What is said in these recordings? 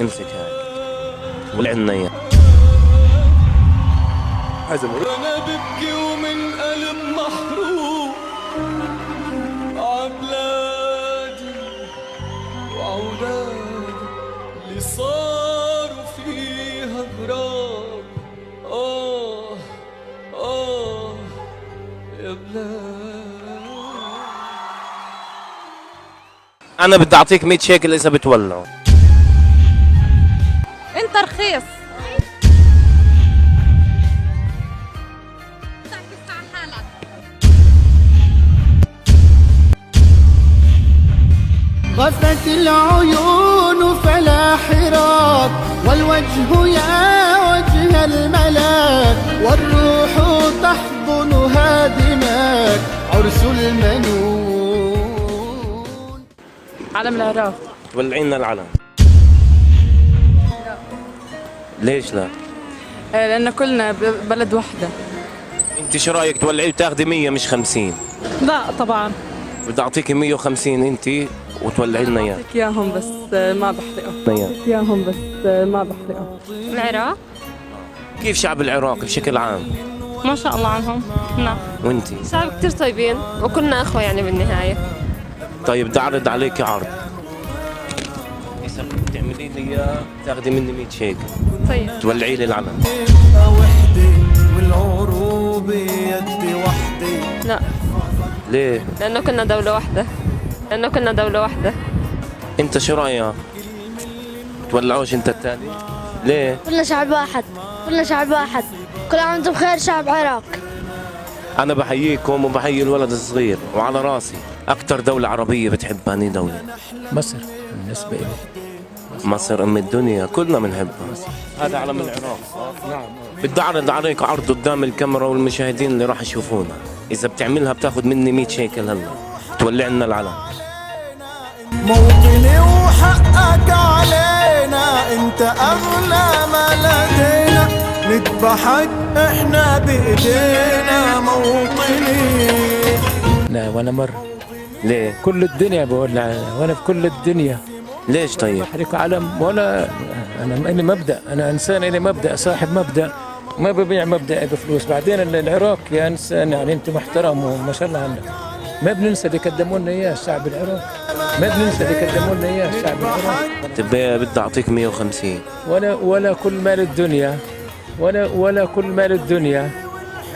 امسك هاي ولعنا اياه. انا ببكي ومن قلب محروق عبلادي وعودادي اللي صاروا فيها غراب. يا بلاد. انا بدي اعطيك 100 شيكل اذا بتولعوا. انت رخيص. غفت العيون فلا حراك والوجه يا وجه الملاك والروح تحضن هادماك عرس المنون. علم العراق. تولعينا العلم. ليش لا؟ لأن كلنا بلد واحدة. انت شو رايك تولعي وتاخذي 100 مش 50؟ لا طبعا. بدي اعطيكي 150 انت وتولعي لنا اياه. أعطيك إياهم بس ما بحرقهم. إياهم بس ما بحرقهم. العراق؟ كيف شعب العراق بشكل عام؟ ما شاء الله عنهم. نعم. وانتي؟ شعب كتير طيبين وكلنا اخوة يعني بالنهاية. طيب بدي اعرض عليك عرض. اذا بتعملي لي اياه تاخذي مني 100 شيكل. طيب. تولعي لي العلم. وحدي والعروب يدي وحدي. لا. ليه؟ لأنه كنا دولة واحدة. انت شو رايك؟ تولعوش انت الثاني؟ ليه؟ كلنا شعب واحد. كل عام وانتم بخير شعب عراق. انا بحييكم وبحيي الولد الصغير وعلى راسي. اكثر دولة عربية بتحب هني دولة؟ مصر بالنسبة لي. مصر ام الدنيا كلنا بنحبها. هذا علم العراق. نعم. بدي اعرض عليك عرض قدام الكاميرا والمشاهدين اللي راح يشوفونا. اذا بتعملها بتاخذ مني 100 شيكل هلا. تولع لنا العلم. موطني وحقك علينا انت اغلى ما لدينا نذبحك احنا بايدينا موطني. لا ولا مرة. ليه؟ كل الدنيا بولع وانا في كل الدنيا. ليش طيب؟ بحرق علم ولا انا لي مبدأ، انا انسان لي مبدأ، صاحب مبدأ، ما ببيع مبدأ بفلوس. بعدين العراق يا انسان يعني انت محترم وما شاء الله عنك. ما بننسى اللي قدموا لنا اياه الشعب العراقي. ما بننسى اللي قدموا لنا اياه الشعب العراقي. تبي بدي اعطيك 150. ولا كل مال الدنيا ولا كل مال الدنيا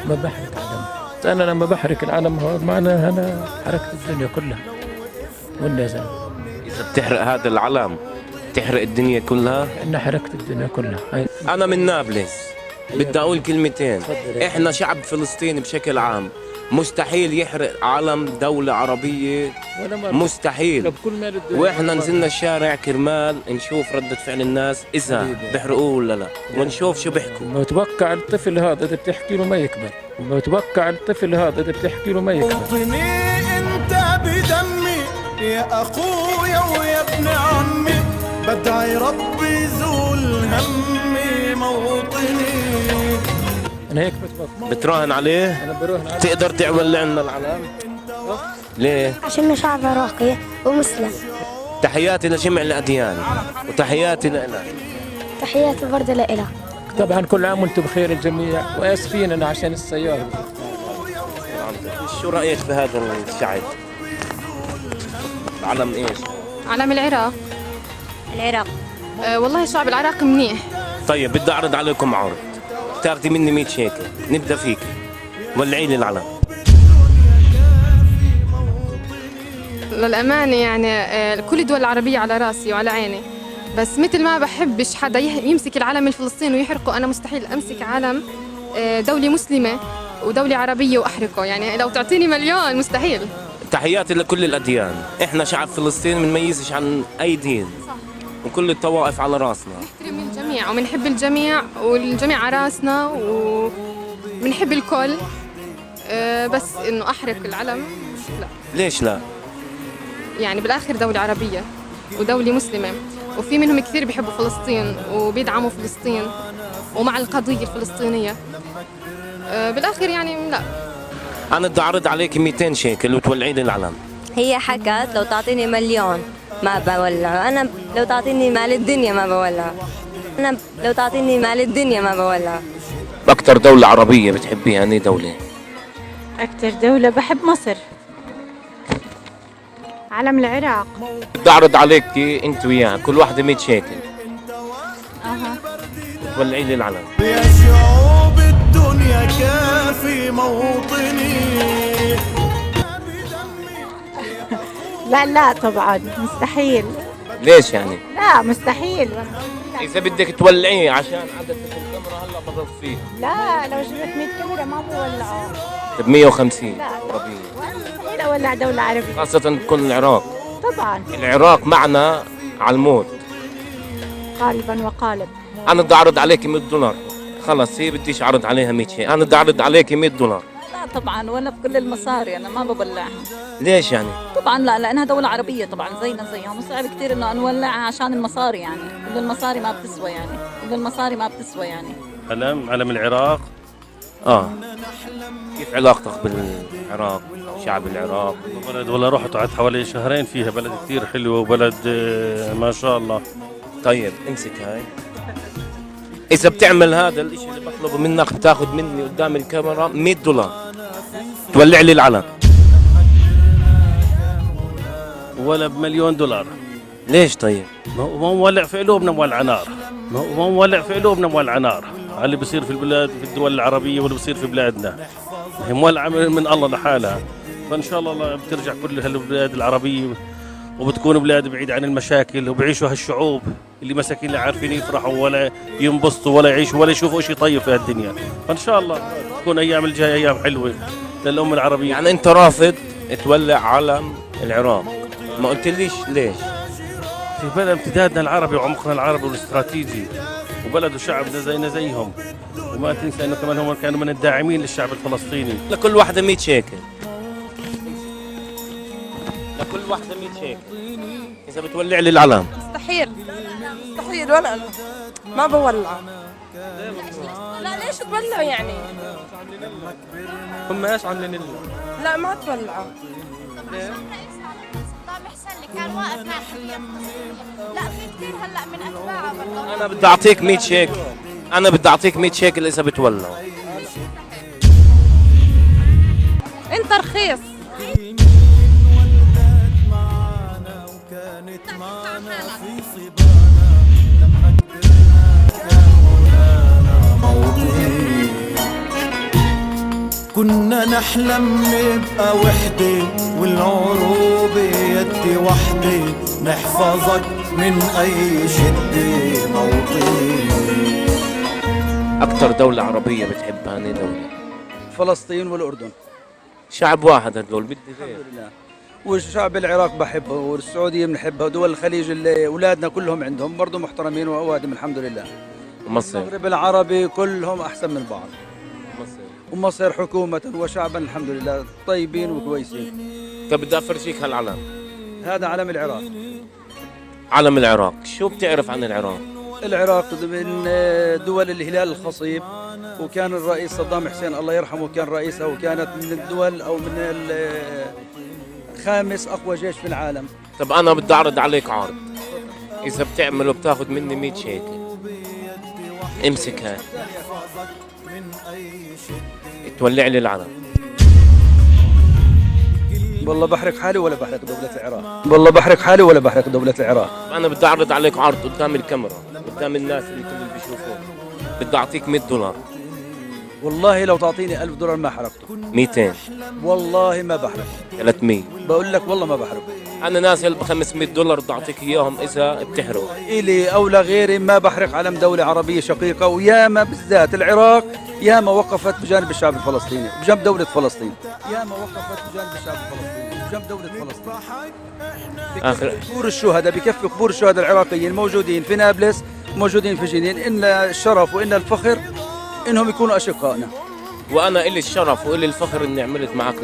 ما بحرق علم. انا لما بحرق العلم هو معناها انا حركت الدنيا كلها والناس. اذا بتحرق هذا العلم تحرق الدنيا كلها. انا حركت الدنيا كلها. انا من نابلس بدي اقول كلمتين. احنا شعب فلسطيني بشكل عام مستحيل يحرق علم دولة عربية، مستحيل. واحنا نزلنا الشارع كرمال نشوف ردة فعل الناس اذا بيحرقوه ولا لا، ونشوف شو بيحكوا. متوقع الطفل هذا اذا بتحكي له ما يكبر. متوقع الطفل هذا اذا بتحكي له ما يكبر. موطني انت بدمي يا اخويا ويا ابن عمي بدعي ربي زول همي موطني. انا هيك بتراهن عليه؟ انا بروح عليه. تقدر تولع لنا العلم؟ ليه؟ عشان شعب عراقي ومسلم. تحياتي لجميع الاديان وتحياتي لك. تحياتي برضه لإلك. طبعا كل عام وانتم بخير الجميع، واسفين انا عشان السياره. شو رايك بهذا الشعب؟ علم ايش؟ علم العراق. العراق. والله الشعب العراقي منيح. طيب بدي اعرض عليكم عرض. تاخذي مني 100 شيكل. نبدا فيك. ولعي لي العلم. للأمانة يعني كل الدول العربية على راسي وعلى عيني، بس مثل ما بحبش حدا يمسك العلم الفلسطيني ويحرقه، أنا مستحيل أمسك علم دولة مسلمة ودولة عربية وأحرقه. يعني لو تعطيني مليون مستحيل. تحياتي لكل الاديان. احنا شعب فلسطين ما بنميزش عن اي دين. صح. وكل الطوائف على راسنا. نحترم الجميع وبنحب الجميع والجميع على راسنا وبنحب الكل. بس إنه أحرق العلم لا. ليش لا؟ يعني بالآخر دولة عربية ودولة مسلمة، وفي منهم كثير بيحبوا فلسطين وبيدعموا فلسطين ومع القضية الفلسطينية. بالآخر يعني لا. أنا بدي أعرض عليك 200 شيكل وتولعي لي العلم. هي حكت لو تعطيني مليون ما بولعه. أنا لو تعطيني مال الدنيا ما بولع. أنا لو تعطيني مال الدنيا ما بولع. أكتر دولة عربية بتحبيها أنهي دولة؟ أكتر دولة بحب مصر. علم العراق. بدي أعرض عليك أنت وياها كل واحدة 100 شيكل. تولعي لي العلم. يا شعوب الدنيا كافي موطني. لا طبعا مستحيل. ليش يعني؟ لا مستحيل. إذا بدك تولعيه عشان عدد الكاميرا هلا بضفيه. لا لو جبت 100 كاميرا ما بولعه. طب 150 لا. عربية. مستحيل أولع دولة عربية. خاصة تكون العراق. طبعا. العراق معنا على الموت. قالبا وقالب. أنا بدي أعرض عليك $100. خلص هي بديش أعرض عليها 100 شيء، أنا بدي أعرض عليك $100. لا طبعا ولا بكل المصاري أنا ما بولعها. ليش يعني؟ طبعا لا لأنها دولة عربية طبعا زينا زيهم صعب كثير إنه نولعها عشان المصاري يعني. كل المصاري ما بتسوى يعني. كل المصاري ما بتسوى يعني. علم العراق. كيف علاقتك بالعراق؟ شعب العراق؟ بلد والله رحت قعدت حوالي شهرين فيها، بلد كثير حلوة وبلد ما شاء الله. طيب امسك هاي. إذا بتعمل هذا الإشي اللي بطلبه منك بتاخذ مني قدام الكاميرا $100. تولع لي العلم. ولا $1,000,000. ليش طيب؟ ما هو مولع في قلوبنا مولع نار. ما هو مولع في قلوبنا مولع نار على اللي بيصير في البلاد في الدول العربية واللي بيصير في بلادنا. هي مولعة من الله لحالها، فإن شاء الله بترجع كل هالبلاد العربية وبتكون بلاد بعيدة عن المشاكل وبيعيشوا هالشعوب اللي مساكين لا عارفين يفرحوا ولا ينبسطوا ولا يعيشوا ولا يشوفوا شيء طيب في هالدنيا. فإن شاء الله تكون أيام الجاية أيام حلوة للأمة العربية. يعني أنت رافض تولع علم العراق، ما قلتليش ليش؟ في بلد امتدادنا العربي وعمقنا العربي والاستراتيجي وبلد وشعبنا زينا زيهم، وما تنسى انه كمان هم كانوا من الداعمين للشعب الفلسطيني. لكل واحدة 100 شيكل. لكل واحدة 100 شيكل. إذا بتولع لي العلم. مستحيل ولا ما بولع. لا ليش تولعوا يعني؟ هم ايش عاملين لنا؟ لا ما تولعوا. صدام حسين اللي كان واقف مع الحرية الفلسطينية. لا في كثير هلا من اتباعه برضه. أنا بدي أعطيك 100 شيكل. أنا بدي أعطيك 100 شيكل إذا بتولعوا. أنت رخيص. كنا نحلم نبقى وحدة والعروبة يدي وحدة نحفظك من أي شدة موطني. أكثر دولة عربية بتحبها أنهي دولة؟ فلسطين والأردن. شعب واحد هدول بدي غير. الحمد لله. والشعب العراق بحبه والسعودية بنحبها ودول الخليج اللي أولادنا كلهم عندهم برضه محترمين وأوادم الحمد لله. مصر. المغرب العربي كلهم أحسن من بعض. ومصر حكومة وشعبا الحمد لله طيبين وكويسين. طب بدي أفرجيك هالعلم. هذا علم العراق. علم العراق، شو بتعرف عن العراق؟ العراق من دول الهلال الخصيب، وكان الرئيس صدام حسين الله يرحمه كان رئيسها، وكانت من الدول أو من خامس أقوى جيش في العالم. طب أنا بدي أعرض عليك عرض، إذا بتعمله بتاخذ مني 100 شيكل. امسك هاي. تولع لي العلم. والله بحرق حالي ولا بحرق دولة العراق. والله بحرق حالي ولا بحرق دولة العراق. أنا بدي أعرض عليك عرض قدام الكاميرا، قدام الناس اللي كل اللي بيشوفوك. بدي أعطيك $100. والله لو تعطيني $1000 ما حرقته. 200. والله ما بحرق. 300. بقول لك والله ما بحرق. أنا ناس ب $500 بدي أعطيك إياهم إذا بتحرق. إلي أو لغيري ما بحرق علم دولة عربية شقيقة، وياما بالذات العراق ياما وقفت بجانب الشعب الفلسطيني بجنب دولة فلسطين. ياما وقفت بجانب الشعب الفلسطيني بجنب دولة فلسطين. آخر قبور الشهداء بكفي قبور الشهداء العراقيين موجودين في نابلس موجودين في جنين. إن الشرف وإن الفخر إنهم يكونوا أشقائنا. وأنا إلي الشرف وإلي الفخر إني عملت معك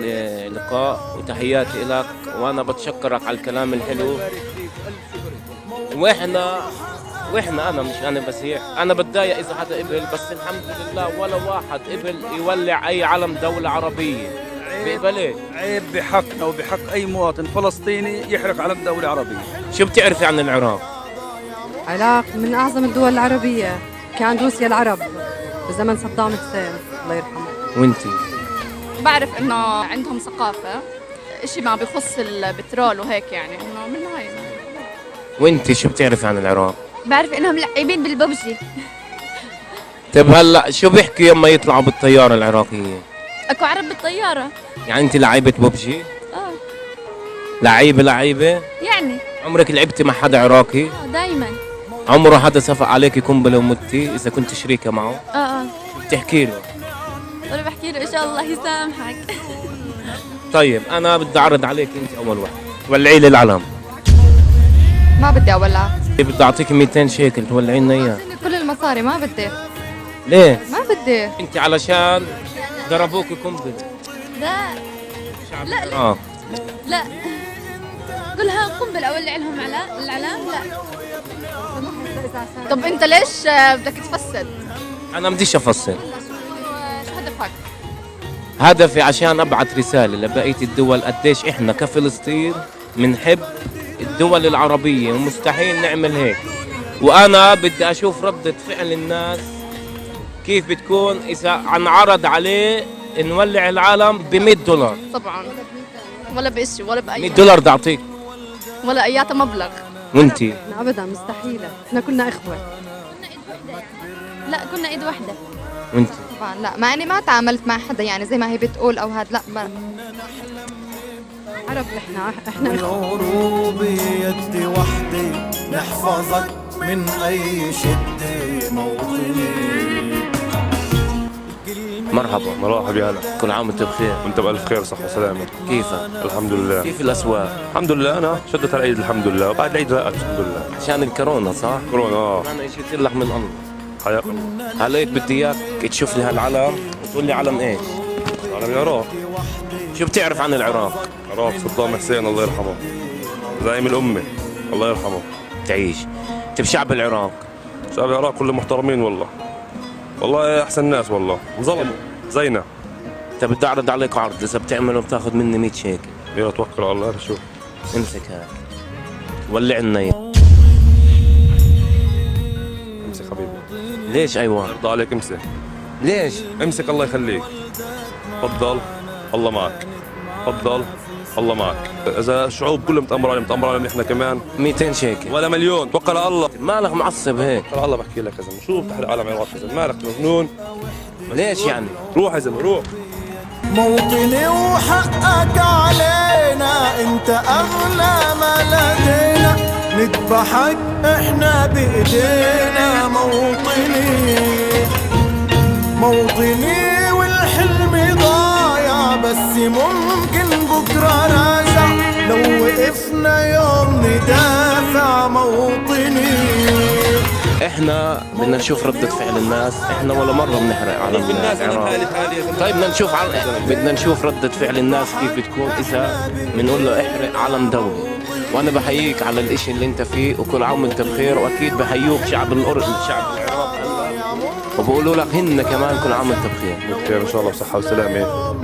لقاء، وتحياتي لك، وأنا بتشكرك على الكلام الحلو. وإحنا أنا مش أنا بس هي أنا بتضايق إذا حدا قبل، بس الحمد لله ولا واحد قبل يولع أي علم دولة عربية. بقبلش. عيب بحقنا وبحق أي مواطن فلسطيني يحرق علم دولة عربية. شو بتعرفي عن العراق؟ العراق من أعظم الدول العربية، كان روسيا العرب بزمن صدام حسين الله يرحمه. وانتي؟ بعرف انه عندهم ثقافة اشي ما بخص البترول وهيك، يعني انه من هاي. وانتي شو بتعرفي عن العراق؟ بعرف انهم لعيبين بالببجي. طيب هلا شو بيحكوا يما يطلعوا بالطيارة العراقية؟ اكو عرب بالطيارة. يعني انت لعيبة ببجي؟ اه لعيبة؟ يعني عمرك لعبتي مع حدا عراقي؟ دايما. عمره حدا صفق عليك قنبلة ومتي إذا كنت شريكة معه؟ اه بتحكي له؟ وانا بحكي له ان شاء الله يسامحك. طيب أنا بدي أعرض عليك أنت أول واحد، ولعي لي العلم. ما بدي اولع. بدي أعطيك 200 شيكل تولعي لنا إياه. كل المصاري ما بدي. ليه؟ ما بدي. أنت علشان ضربوك قنبلة. لا لا لا آه لا كلها قنبلة اولع لهم الاعلام. لا طب انت ليش بدك تفسد؟ أنا بديش أفصل. شو هدفك؟ هدفي عشان أبعث رسالة لبقية الدول قديش إحنا كفلسطين بنحب الدول العربية ومستحيل نعمل هيك. وأنا بدي أشوف ردة فعل الناس كيف بتكون إذا انعرض عليه نولع العالم ب$100. طبعا ولا بشيء ولا بأي $100 بدي أعطيك. ولا أياته مبلغ. وأنتي؟ أبدا مستحيلة، احنا كنا إخوة. لا كنا إيد واحدة. وأنتي؟ طبعا لا، مع اني ما تعاملت مع حدا يعني زي ما هي بتقول او هاد، لا ما عرب احنا إخوة. العروب يدي وحدي نحفظك من أي شدة موطني. مرحبا. مرحبا يا هلا. كل عام وأنت بخير. وأنت بألف خير صحة وسلامة. كيفك؟ الحمد لله. كيف الأسواق؟ الحمد لله أنا شدت العيد الحمد لله، وبعد العيد رقت الحمد لله. عشان الكورونا صح؟ كورونا أنا إجيت لك من الله. حياك الله. هلا بدي إياك تشوف لي هالعلم وتقول لي علم إيش؟ علم العراق. شو بتعرف عن العراق؟ عراق صدام حسين الله يرحمه، زعيم الأمة الله يرحمه. تعيش. طيب شعب العراق؟ شعب العراق كلهم محترمين والله أحسن ناس والله، ظلموا زينا. طيب بدي أعرض عليك عرض، إذا بتعمله بتاخذ مني 100 شيكل. يلا توكل على الله. شوف امسك هاك ولع لنا اياه. امسك حبيبي. ليش ايوه؟ يرضى عليك امسك. ليش؟ امسك الله يخليك. تفضل الله معك. تفضل الله معك. اذا الشعوب كلها متأمرة علينا احنا كمان 200 شيكل ولا مليون. توكل على الله. مالك معصب هيك؟ توكل على الله. بحكي لك يا زلمه شو بتحرق العالم العراق يا زلمه؟ مالك مجنون؟ ليش يعني؟ روح يا زلمه روح. موطني وحقك علينا، انت اغلى ما لدينا، نذبحك احنا بايدينا. موطني والحلم ضايع، بس ممكن بكره راجع، لو وقفنا يوم ندافع موطني. احنا بدنا نشوف ردة فعل الناس، احنا ولا مرة بنحرق على العراق. طيب بدنا نشوف ردة فعل الناس كيف بتكون اذا بنقول له احرق علم دولي. وانا بحييك على الاشي اللي انت فيه، وكل عام وانت بخير، واكيد بحيوك شعب الاردن شعب العراق هلا، وبقولوا لك هن كمان كل عام وانت بخير. بخير ان شاء الله بصحة وسلامة.